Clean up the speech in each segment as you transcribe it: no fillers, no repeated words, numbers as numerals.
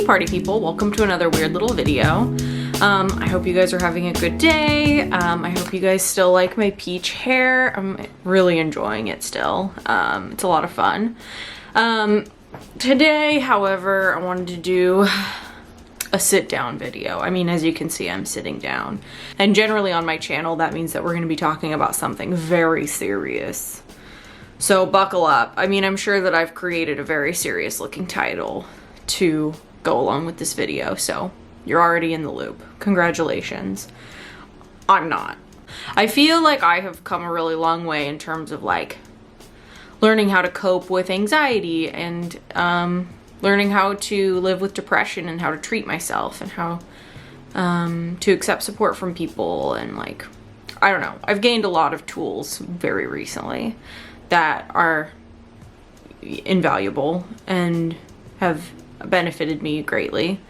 party people, welcome to another weird little video. I hope you guys are having a good day. I hope you guys still like my peach hair. I'm really enjoying it still. It's a lot of fun. Today, however, I wanted to do a sit down video. I mean, as you can see, I'm sitting down. And generally on my channel, that means that we're going to be talking about something very serious. So buckle up. I mean, I'm sure that I've created a very serious looking title to go along with this video, so you're already in the loop. Congratulations. I'm not. I feel like I have come a really long way in terms of like learning how to cope with anxiety and learning how to live with depression and how to treat myself and how to accept support from people, and like, I don't know. I've gained a lot of tools very recently that are invaluable and have benefited me greatly.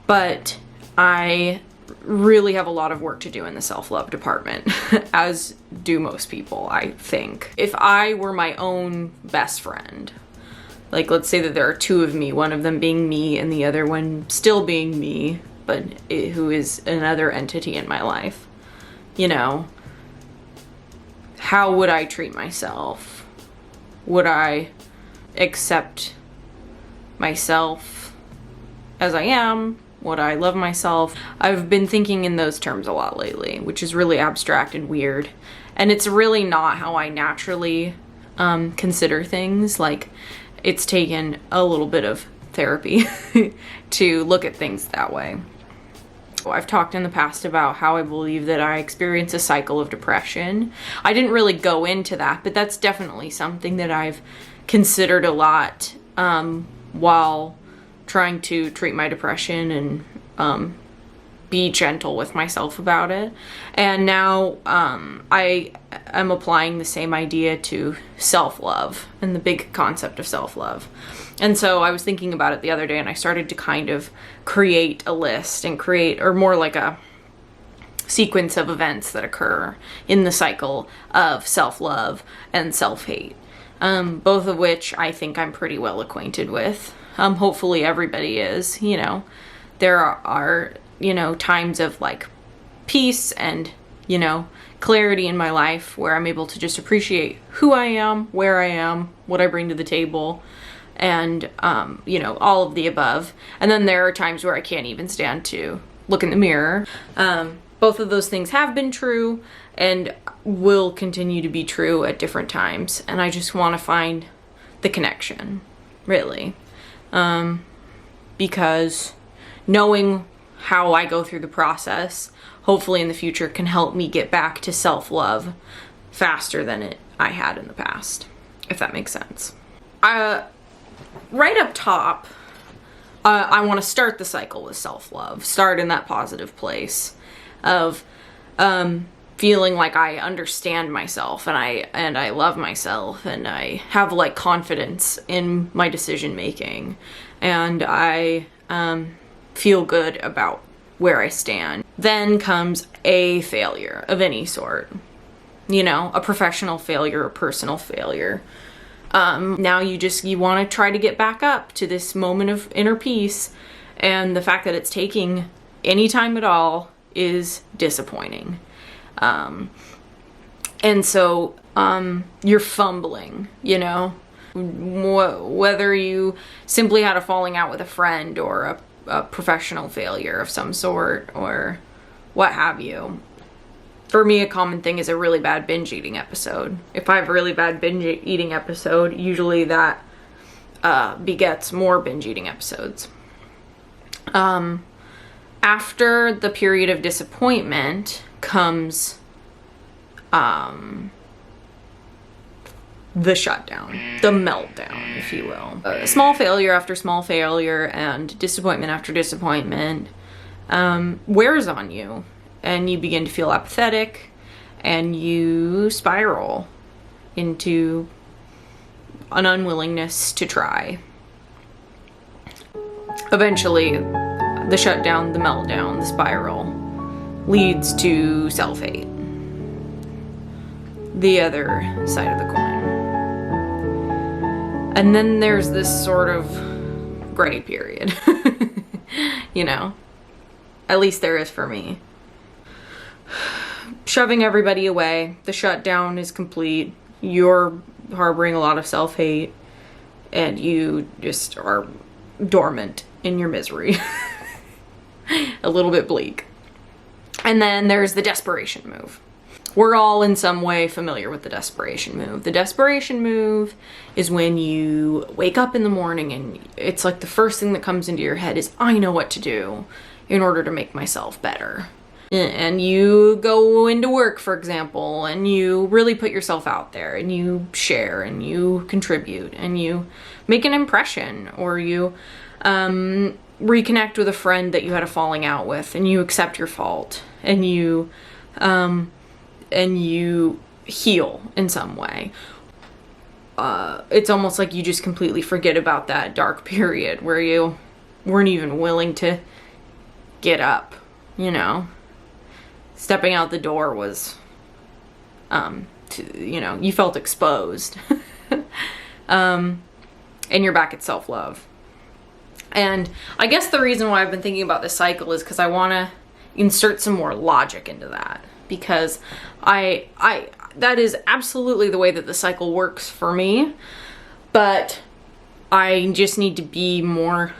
But I really have a lot of work to do in the self-love department, as do most people, I think. If I were my own best friend, like let's say that there are two of me, one of them being me and the other one still being me, but who is another entity in my life, you know, how would I treat myself? Would I accept myself as I am? Would I love myself? I've been thinking in those terms a lot lately, which is really abstract and weird. And it's really not how I naturally consider things. Like, it's taken a little bit of therapy to look at things that way. I've talked in the past about how I believe that I experience a cycle of depression. I didn't really go into that, but that's definitely something that I've considered a lot while trying to treat my depression and be gentle with myself about it. And now I am applying the same idea to self-love and the big concept of self-love. And so I was thinking about it the other day, and I started to kind of create a list and create, or more like a sequence of events that occur in the cycle of self-love and self-hate, both of which I think I'm pretty well acquainted with. Hopefully everybody is, you know. There are, you know, times of like peace and, you know, clarity in my life where I'm able to just appreciate who I am, where I am, what I bring to the table, and, you know, all of the above. And then there are times where I can't even stand to look in the mirror. Both of those things have been true and will continue to be true at different times. And I just want to find the connection, really. Because knowing how I go through the process, hopefully in the future, can help me get back to self-love faster than I had in the past, if that makes sense. Right up top, I want to start the cycle with self-love. Start in that positive place of feeling like I understand myself and I love myself and I have like confidence in my decision making, and I feel good about where I stand. Then comes a failure of any sort, you know, a professional failure, a personal failure. Now you want to try to get back up to this moment of inner peace, and the fact that it's taking any time at all is disappointing. And so you're fumbling, you know, whether you simply had a falling out with a friend or a professional failure of some sort or what have you. For me, a common thing is a really bad binge eating episode. If I have a really bad binge eating episode, usually that begets more binge eating episodes. After the period of disappointment comes the shutdown, the meltdown, if you will. Small failure after small failure and disappointment after disappointment wears on you, and you begin to feel apathetic, and you spiral into an unwillingness to try. Eventually, the shutdown, the meltdown, the spiral leads to self-hate. The other side of the coin. And then there's this sort of gray period You know, at least there is for me. Shoving everybody away. The shutdown is complete. You're harboring a lot of self-hate, and you just are dormant in your misery. A little bit bleak. And then there's the desperation move. We're all in some way familiar with the desperation move. The desperation move is when you wake up in the morning and it's like the first thing that comes into your head is, I know what to do in order to make myself better. And you go into work, for example, and you really put yourself out there, and you share, and you contribute, and you make an impression, or you reconnect with a friend that you had a falling out with, and you accept your fault, and you heal in some way. It's almost like you just completely forget about that dark period where you weren't even willing to get up, you know? Stepping out the door was, you felt exposed. And you're back at self-love. And I guess the reason why I've been thinking about this cycle is because I want to insert some more logic into that. Because that is absolutely the way that the cycle works for me. But I just need to be more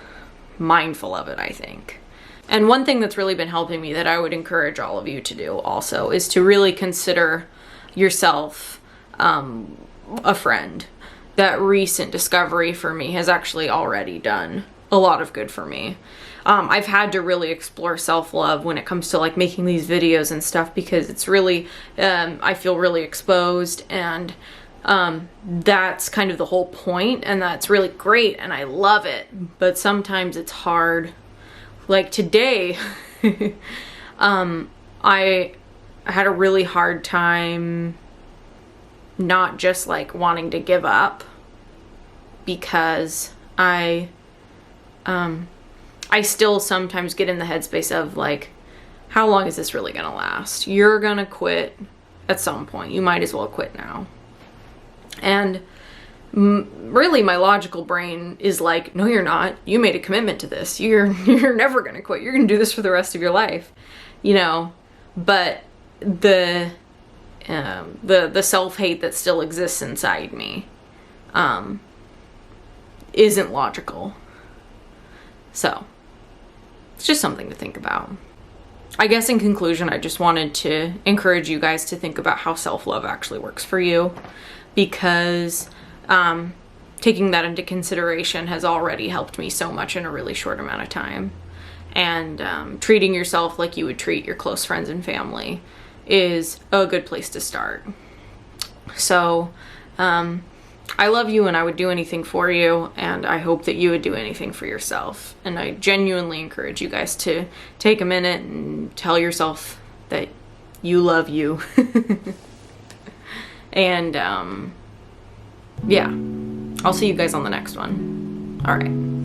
mindful of it, I think. And one thing that's really been helping me that I would encourage all of you to do also is to really consider yourself a friend. That recent discovery for me has actually already done a lot of good for me. I've had to really explore self-love when it comes to like making these videos and stuff, because it's really, I feel really exposed, and that's kind of the whole point, and that's really great and I love it. But sometimes it's hard. Like today, I had a really hard time not just like wanting to give up, because I still sometimes get in the headspace of like, how long is this really gonna last? You're gonna quit at some point. You might as well quit now. And really my logical brain is like, no, you're not. You made a commitment to this. You're never gonna quit. You're gonna do this for the rest of your life, you know. But the self-hate that still exists inside me isn't logical. So it's just something to think about. I guess in conclusion, I just wanted to encourage you guys to think about how self-love actually works for you, because taking that into consideration has already helped me so much in a really short amount of time. And treating yourself like you would treat your close friends and family is a good place to start. So I love you, and I would do anything for you, and I hope that you would do anything for yourself. And I genuinely encourage you guys to take a minute and tell yourself that you love you. And yeah, I'll see you guys on the next one. All right.